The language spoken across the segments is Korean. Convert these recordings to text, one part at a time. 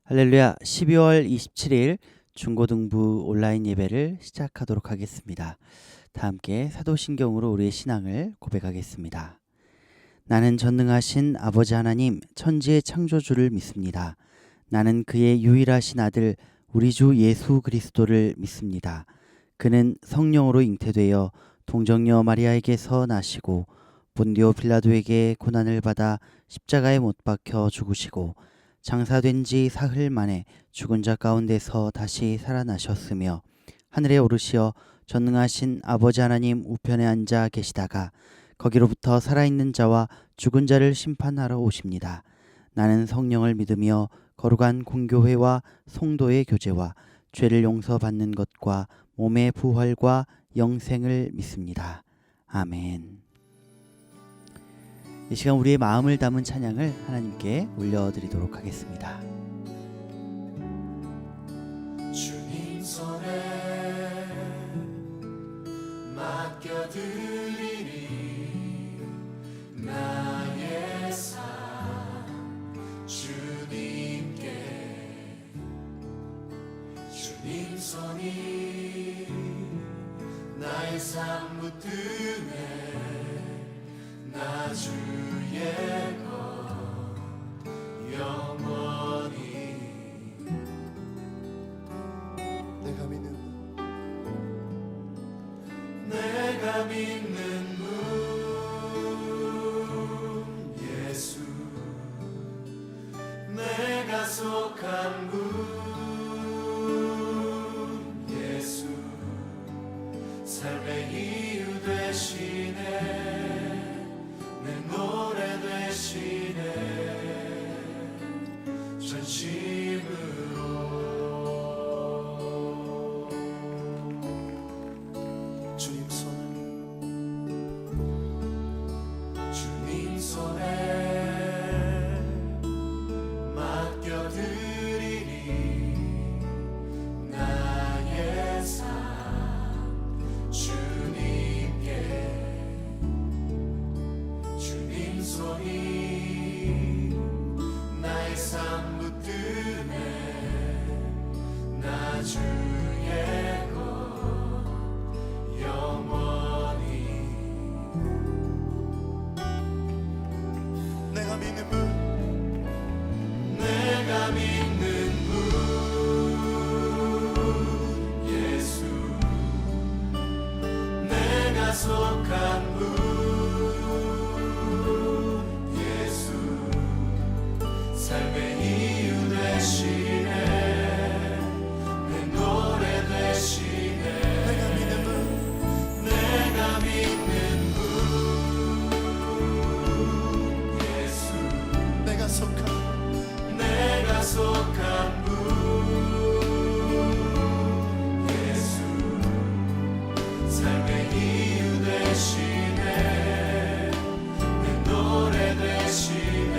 할렐루야. 12월 27일 중고등부 온라인 예배를 시작하도록 하겠습니다. 다 함께 사도신경으로 우리의 신앙을 고백하겠습니다. 나는 전능하신 아버지 하나님 천지의 창조주를 믿습니다. 나는 그의 유일하신 아들 우리 주 예수 그리스도를 믿습니다. 그는 성령으로 잉태되어 동정녀 마리아에게서 나시고 본디오 빌라도에게 고난을 받아 십자가에 못 박혀 죽으시고 장사된 지 사흘 만에 죽은 자 가운데서 다시 살아나셨으며 하늘에 오르시어 전능하신 아버지 하나님 우편에 앉아 계시다가 거기로부터 살아있는 자와 죽은 자를 심판하러 오십니다. 나는 성령을 믿으며 거룩한 공교회와 성도의 교제와 죄를 용서받는 것과 몸의 부활과 영생을 믿습니다. 아멘. 이 시간 우리의 마음을 담은 찬양을 하나님께 올려드리도록 하겠습니다. 주님 손에 맡겨드리니 나의 삶 주님께 주님 손이 나의 삶 붙드네 나 주의 것 영원히 내가 믿는 분 예수 내가 속한 분 예수 삶의 이유 되시네 내 노래 되시네 전심으로 주님 손에 맡겨드리니 나의 삶 주님께 주님 손이 나의 삶 붙드네 나 주의 것 영원히 내가 믿는 분 예수 내가 속한 분 예수 삶의 이유 되시네 내 노래 되시네 내가 믿는 분 예수 내가 속한 분 예수 삶의 이유 되시네 내 노래 되시네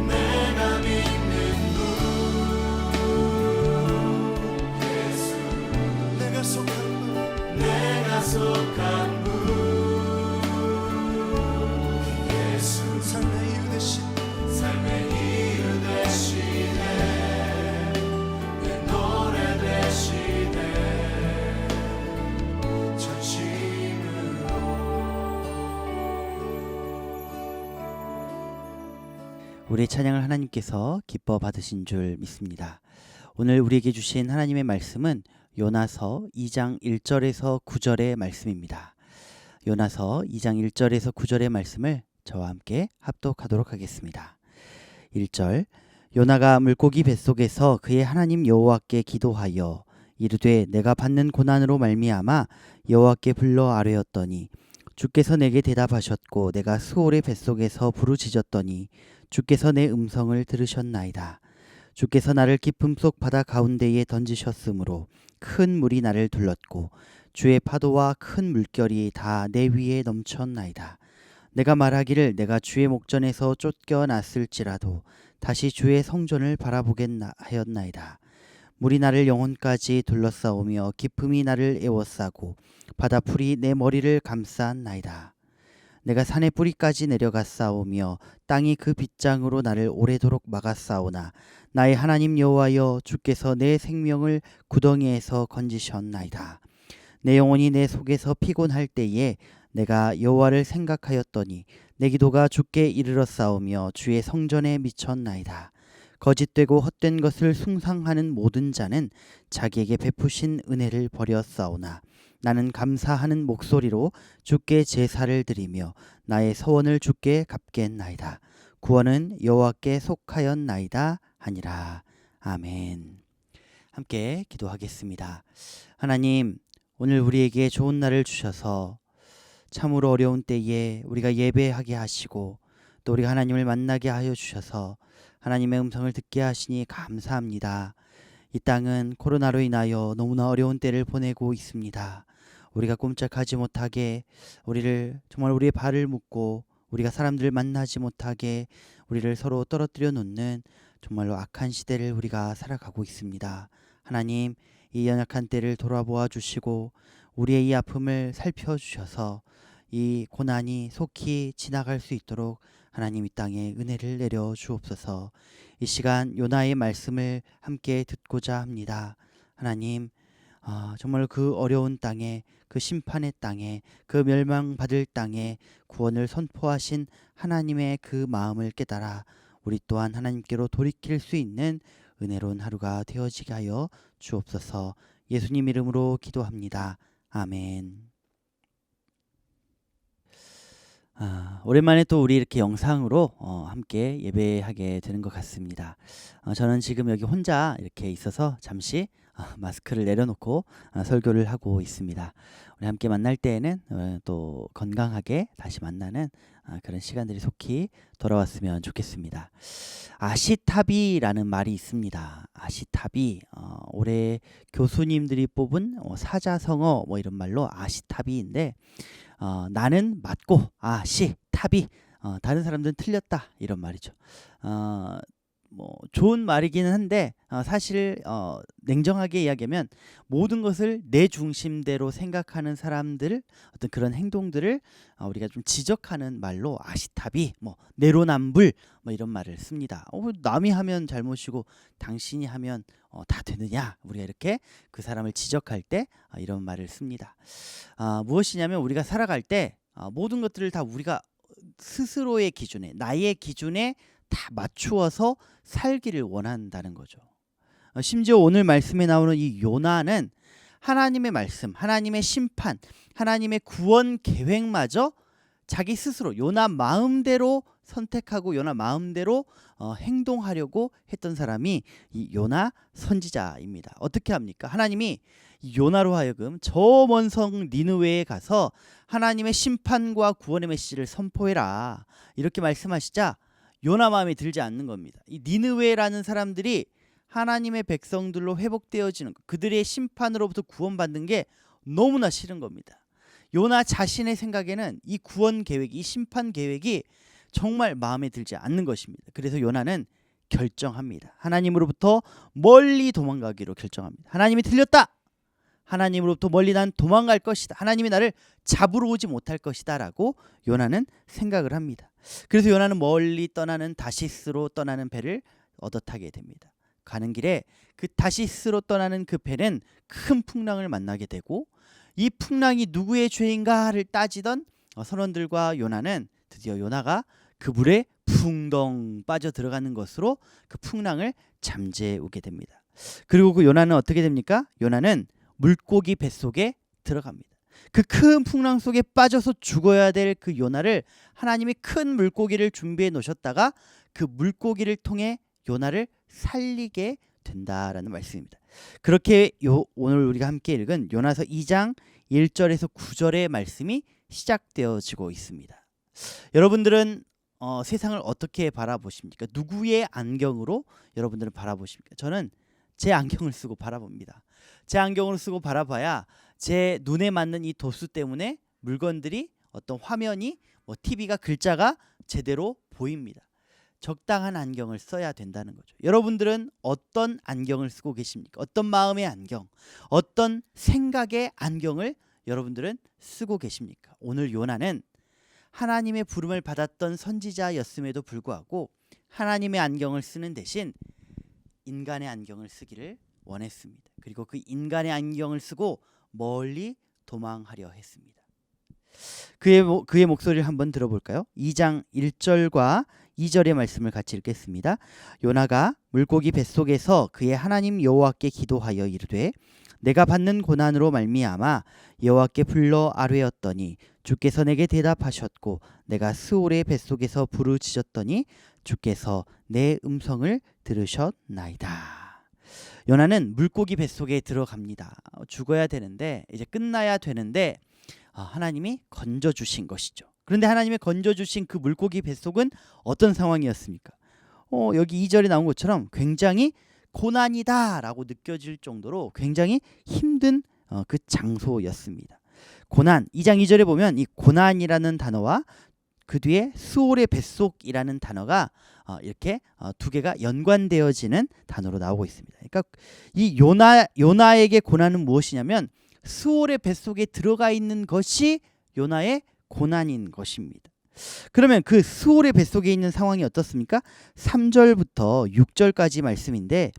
내가 믿는 분 예수 내가 속한 분 예수 삶의 이유 되시네 내 노래 되시네 전심으로 우리의 찬양을 하나님께서 기뻐 받으신 줄 믿습니다. 오늘 우리에게 주신 하나님의 말씀은 요나서 2장 1절에서 9절의 말씀입니다. 요나서 2장 1절에서 9절의 말씀을 저와 함께 합독하도록 하겠습니다. 1절 요나가 물고기 뱃속에서 그의 하나님 여호와께 기도하여 이르되 내가 받는 고난으로 말미암아 여호와께 불러 아뢰었더니 주께서 내게 대답하셨고 내가 수올의 뱃속에서 부르짖었더니 주께서 내 음성을 들으셨나이다. 주께서 나를 깊음 속 바다 가운데에 던지셨으므로 큰 물이 나를 둘렀고 주의 파도와 큰 물결이 다 내 위에 넘쳤나이다. 내가 말하기를 내가 주의 목전에서 쫓겨났을지라도 다시 주의 성전을 바라보겠나 하였나이다. 물이 나를 영혼까지 둘러싸오며 깊음이 나를 에워싸고 바다풀이 내 머리를 감싸나이다. 내가 산의 뿌리까지 내려갔사오며 땅이 그 빗장으로 나를 오래도록 막았사오나 나의 하나님 여호와여 주께서 내 생명을 구덩이에서 건지셨나이다. 내 영혼이 내 속에서 피곤할 때에 내가 여호와를 생각하였더니 내 기도가 주께 이르렀사오며 주의 성전에 미쳤나이다. 거짓되고 헛된 것을 숭상하는 모든 자는 자기에게 베푸신 은혜를 버렸사오나 나는 감사하는 목소리로 주께 제사를 드리며 나의 서원을 주께 갚겠나이다. 구원은 여호와께 속하였나이다 하니라. 아멘. 함께 기도하겠습니다. 하나님, 오늘 우리에게 좋은 날을 주셔서 참으로 어려운 때에 우리가 예배하게 하시고 또 우리가 하나님을 만나게 하여 주셔서 하나님의 음성을 듣게 하시니 감사합니다. 이 땅은 코로나로 인하여 너무나 어려운 때를 보내고 있습니다. 우리가 꼼짝하지 못하게 우리를 정말 우리의 발을 묶고 우리가 사람들을 만나지 못하게 우리를 서로 떨어뜨려 놓는 정말로 악한 시대를 우리가 살아가고 있습니다. 하나님, 이 연약한 때를 돌아보아 주시고 우리의 이 아픔을 살펴주셔서 이 고난이 속히 지나갈 수 있도록 하나님 이 땅에 은혜를 내려 주옵소서. 이 시간 요나의 말씀을 함께 듣고자 합니다. 하나님, 정말 그 어려운 땅에, 그 심판의 땅에, 그 멸망받을 땅에 구원을 선포하신 하나님의 그 마음을 깨달아 우리 또한 하나님께로 돌이킬 수 있는 은혜로운 하루가 되어지게 하여 주옵소서. 예수님 이름으로 기도합니다. 아멘. 오랜만에 또 우리 이렇게 영상으로 함께 예배하게 되는 것 같습니다. 저는 지금 여기 혼자 이렇게 있어서 잠시 마스크를 내려놓고 설교를 하고 있습니다. 우리 함께 만날 때에는 또 건강하게 다시 만나는 그런 시간들이 속히 돌아왔으면 좋겠습니다. 아시타비라는 말이 있습니다. 아시타비, 올해 교수님들이 뽑은 사자성어 뭐 이런 말로 아시타비인데 나는 맞고 아시타비, 다른 사람들은 틀렸다 이런 말이죠. 뭐 좋은 말이기는 한데 사실 냉정하게 이야기하면 모든 것을 내 중심대로 생각하는 사람들 어떤 그런 행동들을 우리가 좀 지적하는 말로 아시타비, 뭐 내로남불 뭐 이런 말을 씁니다. 남이 하면 잘못이고 당신이 하면 다 되느냐, 우리가 이렇게 그 사람을 지적할 때 이런 말을 씁니다. 무엇이냐면 우리가 살아갈 때 모든 것들을 다 우리가 스스로의 기준에, 나의 기준에 다 맞추어서 살기를 원한다는 거죠. 심지어 오늘 말씀에 나오는 이 요나는 하나님의 말씀, 하나님의 심판, 하나님의 구원 계획마저 자기 스스로 요나 마음대로 선택하고 요나 마음대로 행동하려고 했던 사람이 이 요나 선지자입니다. 어떻게 합니까? 하나님이 요나로 하여금 저 먼 성 니느웨에 가서 하나님의 심판과 구원의 메시지를 선포해라 이렇게 말씀하시자 요나 마음에 들지 않는 겁니다. 이 니느웨라는 사람들이 하나님의 백성들로 회복되어지는 것, 그들의 심판으로부터 구원받는 게 너무나 싫은 겁니다. 요나 자신의 생각에는 이 구원 계획, 이 심판 계획이 정말 마음에 들지 않는 것입니다. 그래서 요나는 결정합니다. 하나님으로부터 멀리 도망가기로 결정합니다. 하나님이 틀렸다. 하나님으로부터 멀리 난 도망갈 것이다. 하나님이 나를 잡으러 오지 못할 것이다 라고 요나는 생각을 합니다. 그래서 요나는 멀리 떠나는 다시스로 떠나는 배를 얻어 타게 됩니다. 가는 길에 그 다시스로 떠나는 그 배는 큰 풍랑을 만나게 되고 이 풍랑이 누구의 죄인가를 따지던 선원들과 요나는 드디어 요나가 그 물에 풍덩 빠져 들어가는 것으로 그 풍랑을 잠재우게 됩니다. 그리고 그 요나는 어떻게 됩니까? 요나는 물고기 뱃속에 들어갑니다. 그 큰 풍랑 속에 빠져서 죽어야 될 그 요나를 하나님이 큰 물고기를 준비해 놓으셨다가 그 물고기를 통해 요나를 살리게 된다라는 말씀입니다. 그렇게 오늘 우리가 함께 읽은 요나서 2장 1절에서 9절의 말씀이 시작되어지고 있습니다. 여러분들은 세상을 어떻게 바라보십니까? 누구의 안경으로 여러분들은 바라보십니까? 저는 제 안경을 쓰고 바라봅니다. 제 안경을 쓰고 바라봐야 제 눈에 맞는 이 도수 때문에 물건들이 어떤 화면이 TV가 글자가 제대로 보입니다. 적당한 안경을 써야 된다는 거죠. 여러분들은 어떤 안경을 쓰고 계십니까? 어떤 마음의 안경, 어떤 생각의 안경을 여러분들은 쓰고 계십니까? 오늘 요나는 하나님의 부름을 받았던 선지자였음에도 불구하고 하나님의 안경을 쓰는 대신 인간의 안경을 쓰기를 원했습니다. 그리고 그 인간의 안경을 쓰고 멀리 도망하려 했습니다. 그의 목소리를 한번 들어볼까요? 2장 1절과 2절의 말씀을 같이 읽겠습니다. 요나가 물고기 뱃속에서 그의 하나님 여호와께 기도하여 이르되 내가 받는 고난으로 말미암아 여호와께 불러 아뢰었더니 주께서 내게 대답하셨고 내가 스올의 뱃속에서 부르짖었더니 주께서 내 음성을 들으셨나이다. 요나는 물고기 뱃속에 들어갑니다. 죽어야 되는데 이제 끝나야 되는데 하나님이 건져주신 것이죠. 그런데 하나님이 건져주신 그 물고기 뱃속은 어떤 상황이었습니까? 여기 2절에 나온 것처럼 굉장히 고난이다라고 느껴질 정도로 굉장히 힘든 그 장소였습니다. 고난, 2장 2절에 보면 이 고난이라는 단어와 그 뒤에 스올의 뱃속이라는 단어가 이렇게 두 개가 연관되어지는 단어로 나오고 있습니다. 그러니까 이 요나에게 고난은 무엇이냐면 스올의 뱃속에 들어가 있는 것이 요나의 고난인 것입니다. 그러면 그 스올의 뱃속에 있는 상황이 어떻습니까? 3절부터 6절까지 말씀인데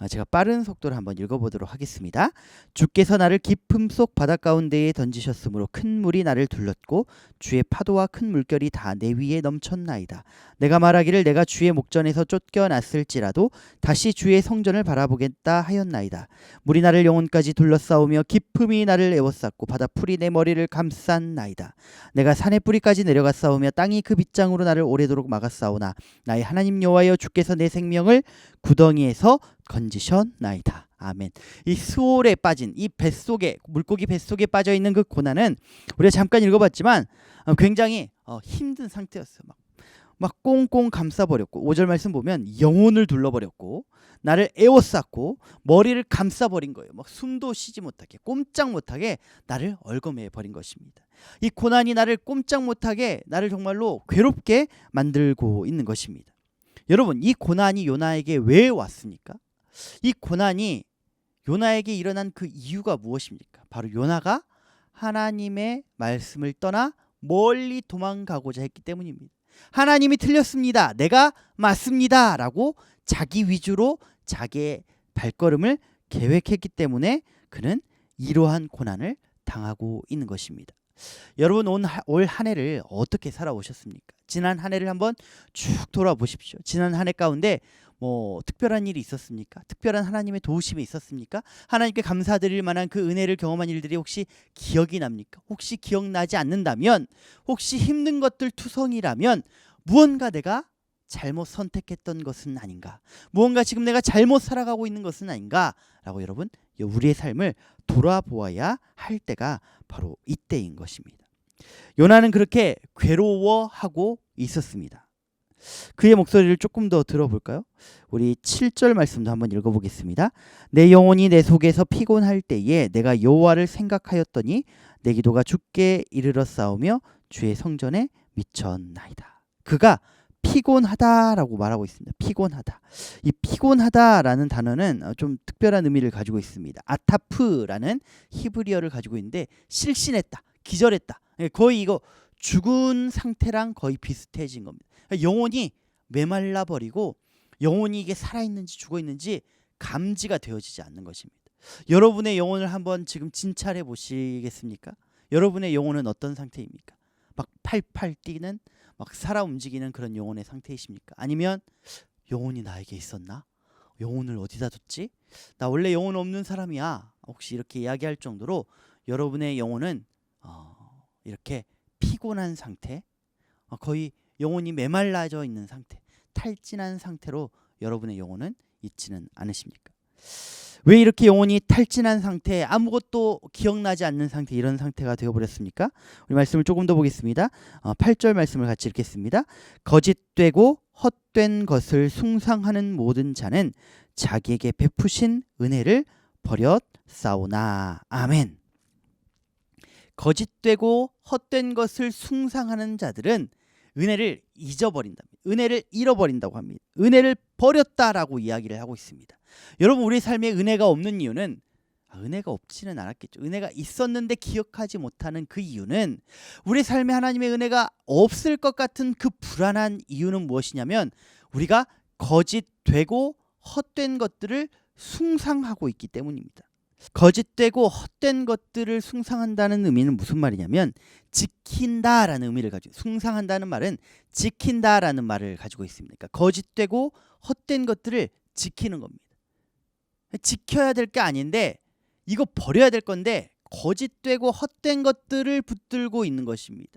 제가 빠른 속도로 한번 읽어보도록 하겠습니다. 주께서 나를 깊음 속 바다 가운데에 던지셨으므로 큰 물이 나를 둘렀고 주의 파도와 큰 물결이 다 내 위에 넘쳤나이다. 내가 말하기를 내가 주의 목전에서 쫓겨났을지라도 다시 주의 성전을 바라보겠다 하였나이다. 물이 나를 영혼까지 둘러싸우며 깊음이 나를 에워쌌고 바다 풀이 내 머리를 감쌌나이다. 내가 산의 뿌리까지 내려갔사오며 땅이 그 빗장으로 나를 오래도록 막았사오나 나의 하나님 여호와여 주께서 내 생명을 구덩이에서 건지셨나이다. 아멘. 이 스올에 빠진 이 뱃속에 물고기 뱃속에 빠져 있는 그 고난은 우리가 잠깐 읽어봤지만 굉장히 힘든 상태였어요. 막 꽁꽁 감싸버렸고 5절 말씀 보면 영혼을 둘러버렸고 나를 에워쌌고 머리를 감싸버린 거예요. 막 숨도 쉬지 못하게 꼼짝 못하게 나를 얽어매 버린 것입니다. 이 고난이 나를 꼼짝 못하게 나를 정말로 괴롭게 만들고 있는 것입니다. 여러분, 이 고난이 요나에게 왜 왔습니까? 이 고난이 요나에게 일어난 그 이유가 무엇입니까? 바로 요나가 하나님의 말씀을 떠나 멀리 도망가고자 했기 때문입니다. 하나님이 틀렸습니다. 내가 맞습니다. 라고 자기 위주로 자기의 발걸음을 계획했기 때문에 그는 이러한 고난을 당하고 있는 것입니다. 여러분, 올 한 해를 어떻게 살아오셨습니까? 지난 한 해를 한번 쭉 돌아보십시오. 지난 한 해 가운데 특별한 일이 있었습니까? 특별한 하나님의 도우심이 있었습니까? 하나님께 감사드릴 만한 그 은혜를 경험한 일들이 혹시 기억이 납니까? 혹시 기억나지 않는다면, 혹시 힘든 것들 투성이라면 무언가 내가 잘못 선택했던 것은 아닌가? 무언가 지금 내가 잘못 살아가고 있는 것은 아닌가? 라고 여러분, 우리의 삶을 돌아보아야 할 때가 바로 이때인 것입니다. 요나는 그렇게 괴로워하고 있었습니다. 그의 목소리를 조금 더 들어볼까요? 우리 7절 말씀도 한번 읽어보겠습니다. 내 영혼이 내 속에서 피곤할 때에 내가 여호와를 생각하였더니 내 기도가 주께 이르렀사오며 주의 성전에 미쳤나이다. 그가 피곤하다라고 말하고 있습니다. 피곤하다. 이 피곤하다라는 단어는 좀 특별한 의미를 가지고 있습니다. 아타프라는 히브리어를 가지고 있는데 실신했다, 기절했다. 거의 이거 죽은 상태랑 거의 비슷해진 겁니다. 영혼이 메말라 버리고 영혼이 이게 살아있는지 죽어있는지 감지가 되어지지 않는 것입니다. 여러분의 영혼을 한번 지금 진찰해 보시겠습니까? 여러분의 영혼은 어떤 상태입니까? 막 팔팔 뛰는, 막 살아 움직이는 그런 영혼의 상태이십니까? 아니면 영혼이 나에게 있었나? 영혼을 어디다 뒀지? 나 원래 영혼 없는 사람이야. 혹시 이렇게 이야기할 정도로 여러분의 영혼은 이렇게 피곤한 상태, 거의 영혼이 메말라져 있는 상태, 탈진한 상태로 여러분의 영혼은 있지는 않으십니까? 왜 이렇게 영혼이 탈진한 상태, 아무것도 기억나지 않는 상태, 이런 상태가 되어버렸습니까? 우리 말씀을 조금 더 보겠습니다. 8절 말씀을 같이 읽겠습니다. 거짓되고 헛된 것을 숭상하는 모든 자는 자기에게 베푸신 은혜를 버렸사오나. 아멘. 거짓되고 헛된 것을 숭상하는 자들은 은혜를 잊어버린답니다. 은혜를 잃어버린다고 합니다. 은혜를 버렸다라고 이야기를 하고 있습니다. 여러분, 우리 삶에 은혜가 없는 이유는 은혜가 없지는 않았겠죠. 은혜가 있었는데 기억하지 못하는 그 이유는, 우리 삶에 하나님의 은혜가 없을 것 같은 그 불안한 이유는 무엇이냐면, 우리가 거짓되고 헛된 것들을 숭상하고 있기 때문입니다. 거짓되고 헛된 것들을 숭상한다는 의미는 무슨 말이냐면, 지킨다라는 의미를 가지고, 숭상한다는 말은 지킨다라는 말을 가지고 있습니다. 그러니까 거짓되고 헛된 것들을 지키는 겁니다. 지켜야 될 게 아닌데 이거 버려야 될 건데 거짓되고 헛된 것들을 붙들고 있는 것입니다.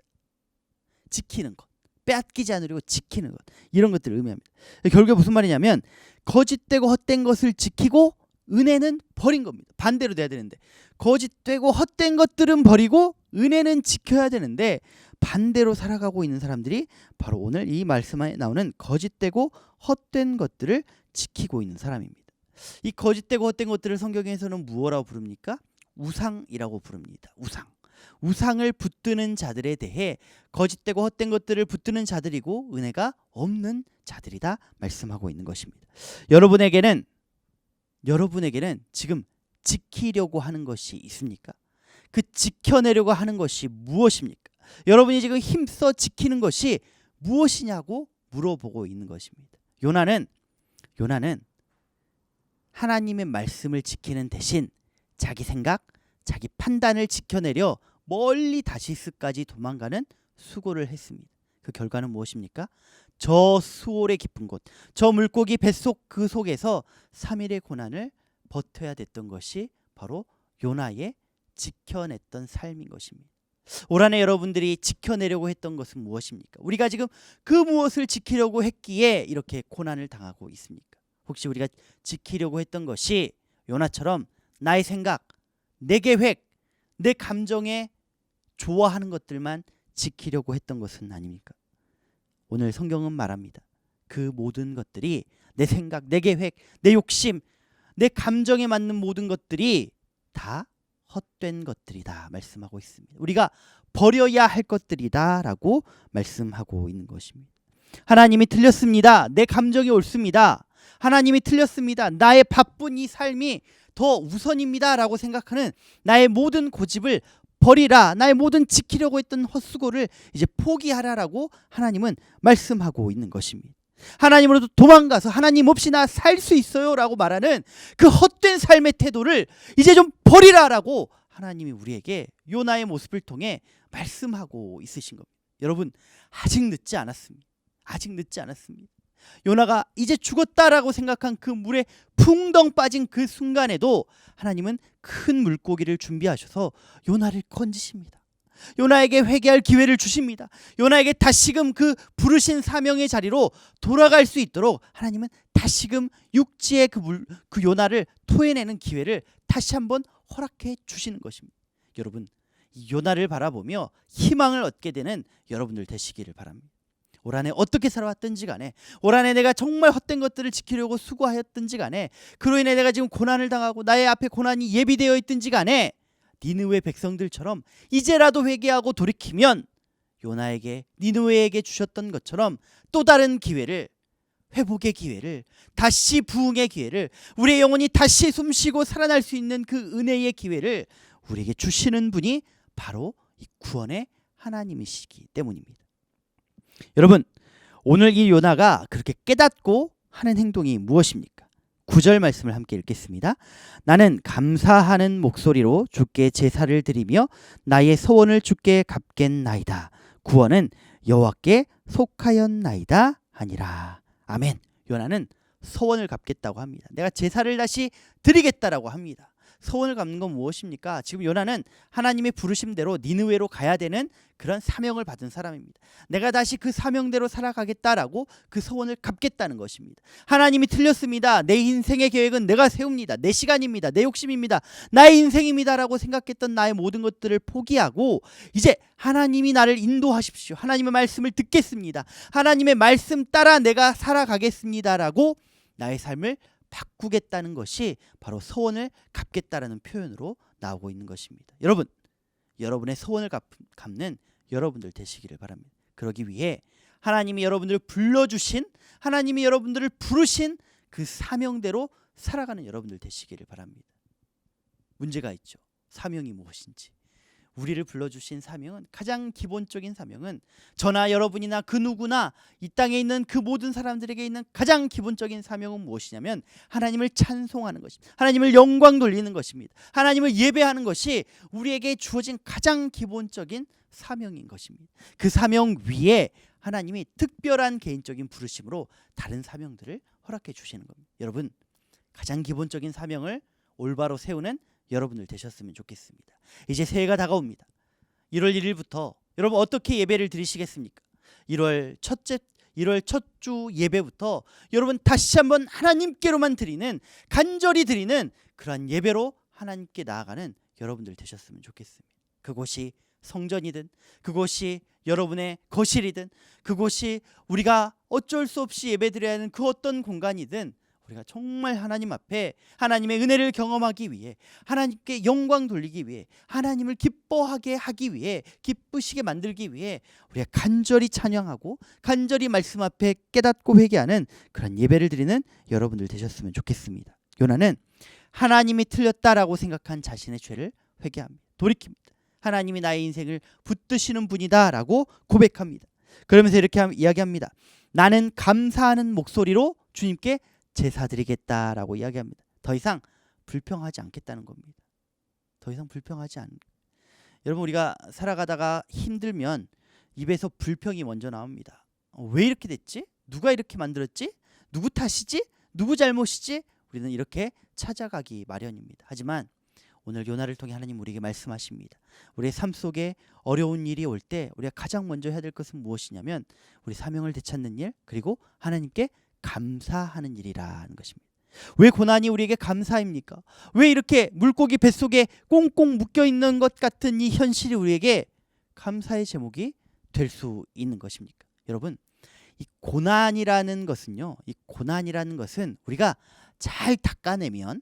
지키는 것, 빼앗기지 않으려고 지키는 것, 이런 것들을 의미합니다. 결국에 무슨 말이냐면, 거짓되고 헛된 것을 지키고 은혜는 버린 겁니다. 반대로 돼야 되는데, 거짓되고 헛된 것들은 버리고 은혜는 지켜야 되는데 반대로 살아가고 있는 사람들이 바로 오늘 이 말씀에 나오는 거짓되고 헛된 것들을 지키고 있는 사람입니다. 이 거짓되고 헛된 것들을 성경에서는 무엇이라고 부릅니까? 우상이라고 부릅니다. 우상을 붙드는 자들에 대해 거짓되고 헛된 것들을 붙드는 자들이고 은혜가 없는 자들이다 말씀하고 있는 것입니다. 여러분에게는 지금 지키려고 하는 것이 있습니까? 그 지켜내려고 하는 것이 무엇입니까? 여러분이 지금 힘써 지키는 것이 무엇이냐고 물어보고 있는 것입니다. 요나는 하나님의 말씀을 지키는 대신 자기 생각, 자기 판단을 지켜내려 멀리 다시스까지 도망가는 수고를 했습니다. 그 결과는 무엇입니까? 저 수월의 깊은 곳, 저 물고기 뱃속 그 속에서 3일의 고난을 버텨야 됐던 것이 바로 요나의 지켜냈던 삶인 것입니다. 올 한해 여러분들이 지켜내려고 했던 것은 무엇입니까? 우리가 지금 그 무엇을 지키려고 했기에 이렇게 고난을 당하고 있습니까? 혹시 우리가 지키려고 했던 것이 요나처럼 나의 생각, 내 계획, 내 감정에 좋아하는 것들만 지키려고 했던 것은 아닙니까? 오늘 성경은 말합니다. 그 모든 것들이, 내 생각, 내 계획, 내 욕심, 내 감정에 맞는 모든 것들이 다 헛된 것들이다 말씀하고 있습니다. 우리가 버려야 할 것들이다 라고 말씀하고 있는 것입니다. 하나님이 틀렸습니다. 내 감정이 옳습니다. 하나님이 틀렸습니다. 나의 바쁜 이 삶이 더 우선입니다 라고 생각하는 나의 모든 고집을 버리라. 나의 모든 지키려고 했던 헛수고를 이제 포기하라라고 하나님은 말씀하고 있는 것입니다. 하나님으로부터 도망가서 하나님 없이 나 살 수 있어요 라고 말하는 그 헛된 삶의 태도를 이제 좀 버리라라고 하나님이 우리에게 요나의 모습을 통해 말씀하고 있으신 겁니다. 여러분, 아직 늦지 않았습니다. 요나가 이제 죽었다라고 생각한 그 물에 풍덩 빠진 그 순간에도 하나님은 큰 물고기를 준비하셔서 요나를 건지십니다. 요나에게 회개할 기회를 주십니다. 요나에게 다시금 그 부르신 사명의 자리로 돌아갈 수 있도록 하나님은 다시금 육지의 그 요나를 토해내는 기회를 다시 한번 허락해 주시는 것입니다. 여러분, 이 요나를 바라보며 희망을 얻게 되는 여러분들 되시기를 바랍니다. 올 한해 어떻게 살아왔든지 간에, 올 한해 내가 정말 헛된 것들을 지키려고 수고하였든지 간에, 그로 인해 내가 지금 고난을 당하고 나의 앞에 고난이 예비되어 있든지 간에, 니느웨 백성들처럼 이제라도 회개하고 돌이키면 요나에게, 니느웨에게 주셨던 것처럼 또 다른 기회를, 회복의 기회를, 다시 부흥의 기회를, 우리의 영혼이 다시 숨쉬고 살아날 수 있는 그 은혜의 기회를 우리에게 주시는 분이 바로 이 구원의 하나님이시기 때문입니다. 여러분, 오늘 이 요나가 그렇게 깨닫고 하는 행동이 무엇입니까? 9절 말씀을 함께 읽겠습니다. 나는 감사하는 목소리로 주께 제사를 드리며 나의 소원을 주께 갚겠나이다. 구원은 여호와께 속하였나이다 하니라. 아멘. 요나는 소원을 갚겠다고 합니다. 내가 제사를 다시 드리겠다라고 합니다. 소원을 갚는 건 무엇입니까? 지금 요나는 하나님의 부르심대로 니느웨로 가야 되는 그런 사명을 받은 사람입니다. 내가 다시 그 사명대로 살아가겠다라고 그 소원을 갚겠다는 것입니다. 하나님이 틀렸습니다. 내 인생의 계획은 내가 세웁니다. 내 시간입니다. 내 욕심입니다. 나의 인생입니다라고 생각했던 나의 모든 것들을 포기하고 이제 하나님이 나를 인도하십시오. 하나님의 말씀을 듣겠습니다. 하나님의 말씀 따라 내가 살아가겠습니다라고 나의 삶을 바꾸겠다는 것이 바로 소원을 갚겠다라는 표현으로 나오고 있는 것입니다. 여러분, 여러분의 소원을 갚는 여러분들 되시기를 바랍니다. 그러기 위해 하나님이 여러분들을 불러주신, 하나님이 여러분들을 부르신 그 사명대로 살아가는 여러분들 되시기를 바랍니다. 문제가 있죠. 사명이 무엇인지. 우리를 불러주신 사명은, 가장 기본적인 사명은 저나 여러분이나 그 누구나 이 땅에 있는 그 모든 사람들에게 있는 가장 기본적인 사명은 무엇이냐면 하나님을 찬송하는 것입니다. 하나님을 영광 돌리는 것입니다. 하나님을 예배하는 것이 우리에게 주어진 가장 기본적인 사명인 것입니다. 그 사명 위에 하나님이 특별한 개인적인 부르심으로 다른 사명들을 허락해 주시는 겁니다. 여러분, 가장 기본적인 사명을 올바로 세우는 여러분들 되셨으면 좋겠습니다. 이제 새해가 다가옵니다. 1월 1일부터 여러분 어떻게 예배를 드리시겠습니까? 1월 첫 주 예배부터 여러분 다시 한번 하나님께로만 드리는, 간절히 드리는 그러한 예배로 하나님께 나아가는 여러분들 되셨으면 좋겠습니다. 그곳이 성전이든, 그곳이 여러분의 거실이든, 그곳이 우리가 어쩔 수 없이 예배드려야 하는 그 어떤 공간이든, 우리가 정말 하나님 앞에 하나님의 은혜를 경험하기 위해, 하나님께 영광 돌리기 위해, 하나님을 기뻐하게 하기 위해, 기쁘시게 만들기 위해 우리가 간절히 찬양하고 간절히 말씀 앞에 깨닫고 회개하는 그런 예배를 드리는 여러분들 되셨으면 좋겠습니다. 요나는 하나님이 틀렸다라고 생각한 자신의 죄를 회개합니다. 돌이킵니다. 하나님이 나의 인생을 붙드시는 분이다 라고 고백합니다. 그러면서 이렇게 이야기합니다. 나는 감사하는 목소리로 주님께 제사드리겠다라고 이야기합니다. 더 이상 불평하지 않겠다는 겁니다. 더 이상 불평하지 않는. 여러분, 우리가 살아가다가 힘들면 입에서 불평이 먼저 나옵니다. 왜 이렇게 됐지? 누가 이렇게 만들었지? 누구 탓이지? 누구 잘못이지? 우리는 이렇게 찾아가기 마련입니다. 하지만 오늘 요나를 통해 하나님 우리에게 말씀하십니다. 우리의 삶 속에 어려운 일이 올 때 우리가 가장 먼저 해야 될 것은 무엇이냐면 우리 사명을 되찾는 일, 그리고 하나님께 감사하는 일이라는 것입니다. 왜 고난이 우리에게 감사입니까? 왜 이렇게 물고기 뱃속에 꽁꽁 묶여있는 것 같은 이 현실이 우리에게 감사의 제목이 될 수 있는 것입니까? 여러분, 이 고난이라는 것은요, 이 고난이라는 것은 우리가 잘 닦아내면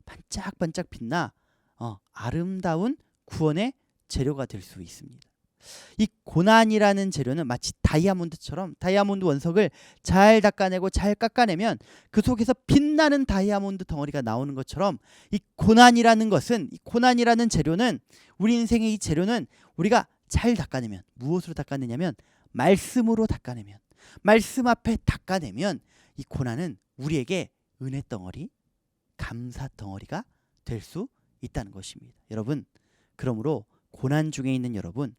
반짝반짝 빛나 아름다운 구원의 재료가 될 수 있습니다. 이 고난이라는 재료는 마치 다이아몬드처럼, 다이아몬드 원석을 잘 닦아내고 잘 깎아내면 그 속에서 빛나는 다이아몬드 덩어리가 나오는 것처럼, 이 고난이라는 것은, 이 고난이라는 재료는, 우리 인생의 이 재료는 우리가 잘 닦아내면, 무엇으로 닦아내냐면 말씀으로 닦아내면, 말씀 앞에 닦아내면 이 고난은 우리에게 은혜 덩어리, 감사 덩어리가 될 수 있다는 것입니다. 여러분, 그러므로 고난 중에 있는 여러분,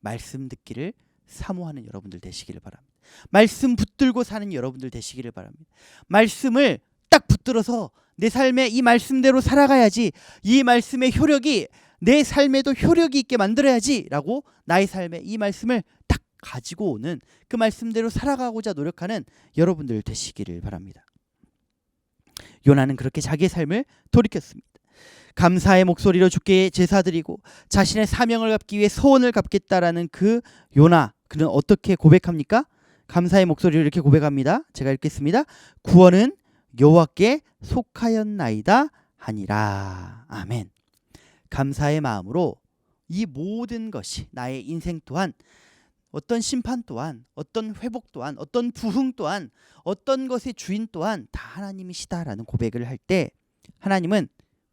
말씀 듣기를 사모하는 여러분들 되시기를 바랍니다. 말씀 붙들고 사는 여러분들 되시기를 바랍니다. 말씀을 딱 붙들어서 내 삶에 이 말씀대로 살아가야지, 이 말씀의 효력이 내 삶에도 효력이 있게 만들어야지 라고 나의 삶에 이 말씀을 딱 가지고 오는, 그 말씀대로 살아가고자 노력하는 여러분들 되시기를 바랍니다. 요나는 그렇게 자기의 삶을 돌이켰습니다. 감사의 목소리로 주께 제사드리고 자신의 사명을 갚기 위해 소원을 갚겠다라는 그 요나, 그는 어떻게 고백합니까? 감사의 목소리로 이렇게 고백합니다. 제가 읽겠습니다. 구원은 여호와께 속하였나이다 하니라. 아멘. 감사의 마음으로 이 모든 것이, 나의 인생 또한, 어떤 심판 또한, 어떤 회복 또한, 어떤 부흥 또한, 어떤 것의 주인 또한 다 하나님이시다라는 고백을 할 때 하나님은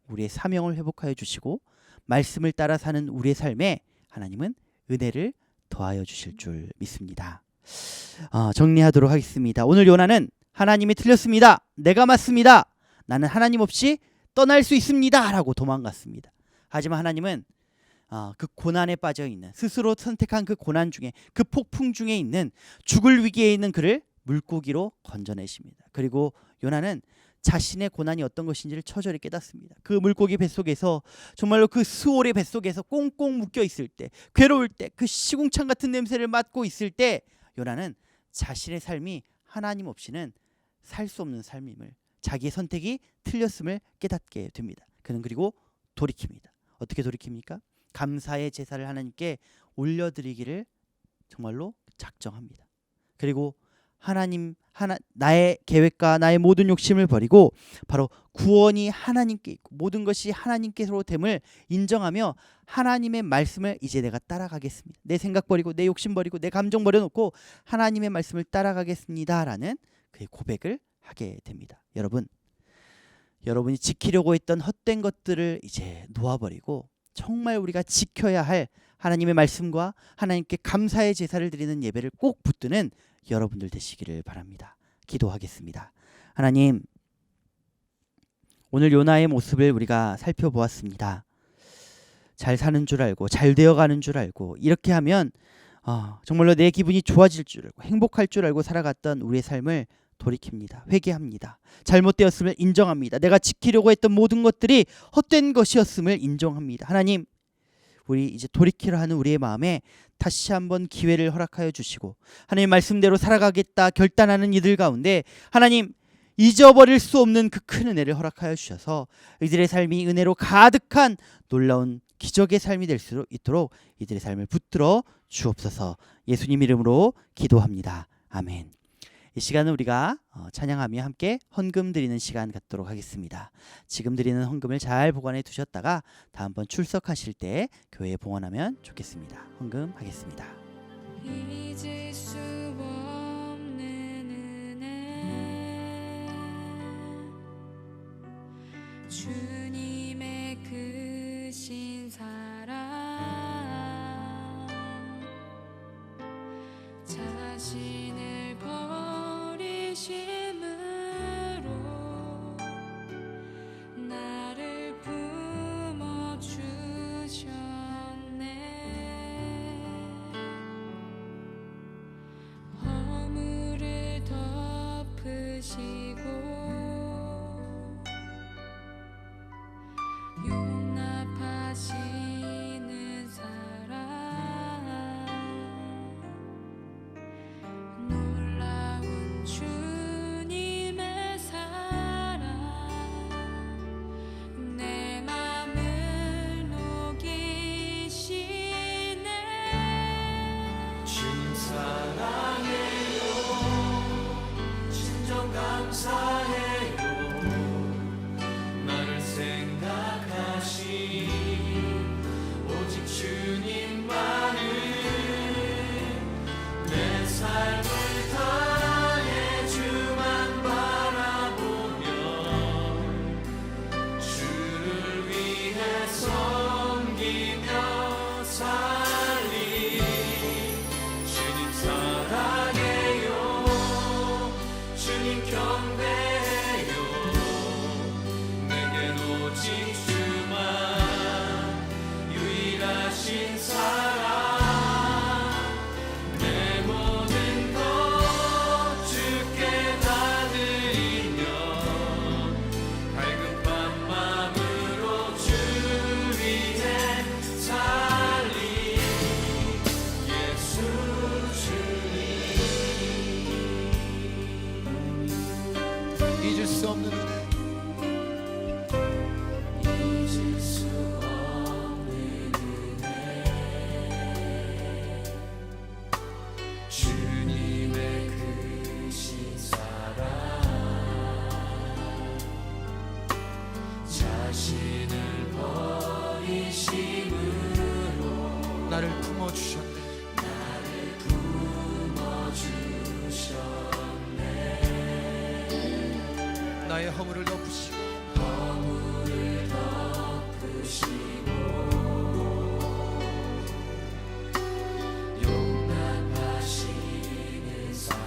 우리의 사명을 회복하여 주시고 말씀을 따라 사는 우리의 삶에 하나님은 은혜를 더하여 주실 줄 믿습니다. 정리하도록 하겠습니다. 오늘 요나는 하나님이 틀렸습니다. 내가 맞습니다. 나는 하나님 없이 떠날 수 있습니다. 라고 도망갔습니다. 하지만 하나님은 그 고난에 빠져 있는, 스스로 선택한 그 고난 중에, 그 폭풍 중에 있는, 죽을 위기에 있는 그를 물고기로 건져내십니다. 그리고 요나는 자신의 고난이 어떤 것인지를 처절히 깨닫습니다. 그 물고기 뱃속에서, 정말로 그 수올의 뱃속에서 꽁꽁 묶여 있을 때, 괴로울 때, 그 시궁창 같은 냄새를 맡고 있을 때 요나는 자신의 삶이 하나님 없이는 살 수 없는 삶임을, 자기의 선택이 틀렸음을 깨닫게 됩니다. 그는 그리고 돌이킵니다. 어떻게 돌이킵니까? 감사의 제사를 하나님께 올려드리기를 정말로 작정합니다. 그리고 나의 계획과 나의 모든 욕심을 버리고 바로 구원이 하나님께 있고 모든 것이 하나님께로 됨을 인정하며 하나님의 말씀을 이제 내가 따라가겠습니다. 내 생각 버리고 내 욕심 버리고 내 감정 버려놓고 하나님의 말씀을 따라가겠습니다라는 그의 고백을 하게 됩니다. 여러분, 여러분이 지키려고 했던 헛된 것들을 이제 놓아버리고 정말 우리가 지켜야 할 하나님의 말씀과 하나님께 감사의 제사를 드리는 예배를 꼭 붙드는 여러분들 되시기를 바랍니다. 기도하겠습니다. 하나님, 오늘 요나의 모습을 우리가 살펴보았습니다. 잘 사는 줄 알고 잘 되어가는 줄 알고 이렇게 하면 정말로 내 기분이 좋아질 줄 알고 행복할 줄 알고 살아갔던 우리의 삶을 돌이킵니다. 회개합니다. 잘못되었음을 인정합니다. 내가 지키려고 했던 모든 것들이 헛된 것이었음을 인정합니다. 하나님, 우리 이제 돌이키려 하는 우리의 마음에 다시 한번 기회를 허락하여 주시고 하나님 말씀대로 살아가겠다 결단하는 이들 가운데 하나님 잊어버릴 수 없는 그 큰 은혜를 허락하여 주셔서 이들의 삶이 은혜로 가득한 놀라운 기적의 삶이 될 수 있도록 이들의 삶을 붙들어 주옵소서. 예수님 이름으로 기도합니다. 아멘. 이 시간은 우리가 찬양하며 함께 헌금 드리는 시간 갖도록 하겠습니다. 지금 드리는 헌금을 잘 보관해 두셨다가 다음번 출석하실 때 교회에 봉헌하면 좋겠습니다. 헌금 하겠습니다. 잊을 수 없는 은혜 주님의 크신 사랑 자신을 버리심으로 나를 품어주셨네. 허물을 덮으시고 용납하시는 사랑 놀라운 주님의 사랑 내 맘을 녹이시네. 주님 사랑해요 진정 감사해요 나를 생각하신 오직 주님만을 내 삶을 다해 주만 바라보며 주를 위해 섬기며 살리 주님 사랑해요 주님 경배해요 내겐 오직 주만 유일하신 사랑 내 모든 것 주께 다 드리며 밝은 밤마음으로 주 위해 살리 예수 주님 잊을 수 없는 은혜 잊을 수 없는 은혜 주님의 크신 사랑 자신을 버리심으로 나를 품어주셨네 나를 품어주셨네 나의 허물을 덮으시고 허물을 덮으시고 용납하시는 사랑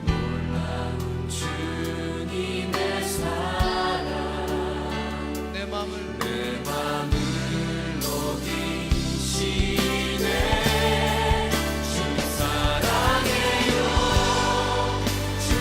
놀라운 주님의 사랑 내 맘을 녹이시네 주님 사랑해요 주님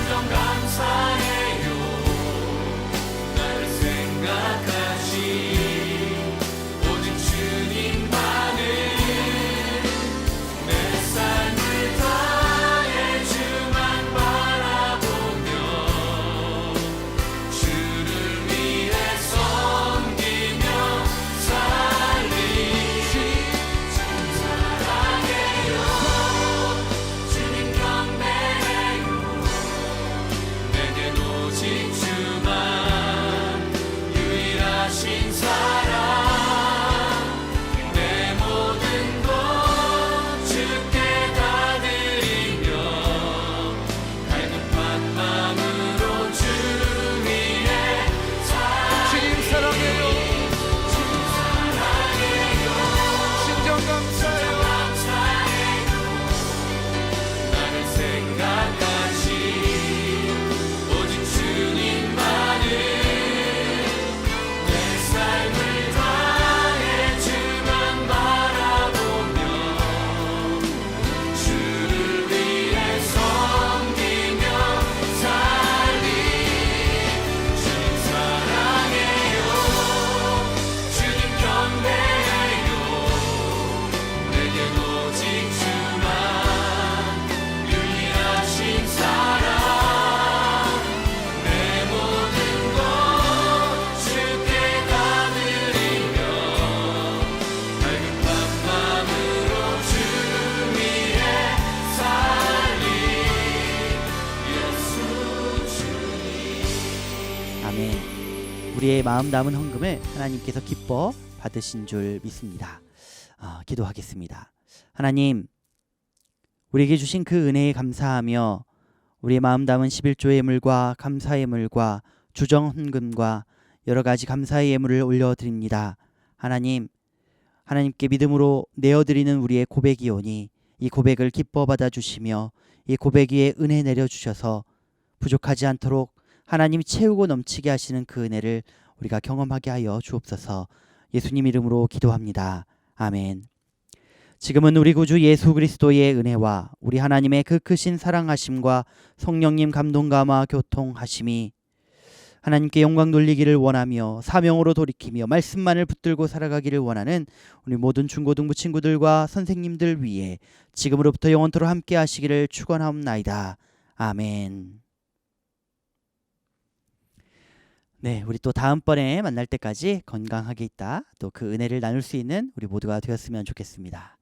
우리의 마음 남은 헌금을 하나님께서 기뻐 받으신 줄 믿습니다. 기도하겠습니다. 하나님, 우리에게 주신 그 은혜에 감사하며 우리의 마음 담은 11조 예물과 감사 예물과 주정 헌금과 여러 가지 감사의 예물을 올려드립니다. 하나님, 하나님께 믿음으로 내어드리는 우리의 고백이오니 이 고백을 기뻐 받아주시며 이 고백 위에 은혜 내려주셔서 부족하지 않도록 하나님이 채우고 넘치게 하시는 그 은혜를 우리가 경험하게 하여 주옵소서. 예수님 이름으로 기도합니다. 아멘. 지금은 우리 구주 예수 그리스도의 은혜와 우리 하나님의 그 크신 사랑하심과 성령님 감동감화 교통하심이 하나님께 영광 돌리기를 원하며 사명으로 돌이키며 말씀만을 붙들고 살아가기를 원하는 우리 모든 중고등부 친구들과 선생님들 위해 지금으로부터 영원토록 함께 하시기를 축원하옵나이다. 아멘. 네, 우리 또 다음번에 만날 때까지 건강하게 있다 또 그 은혜를 나눌 수 있는 우리 모두가 되었으면 좋겠습니다.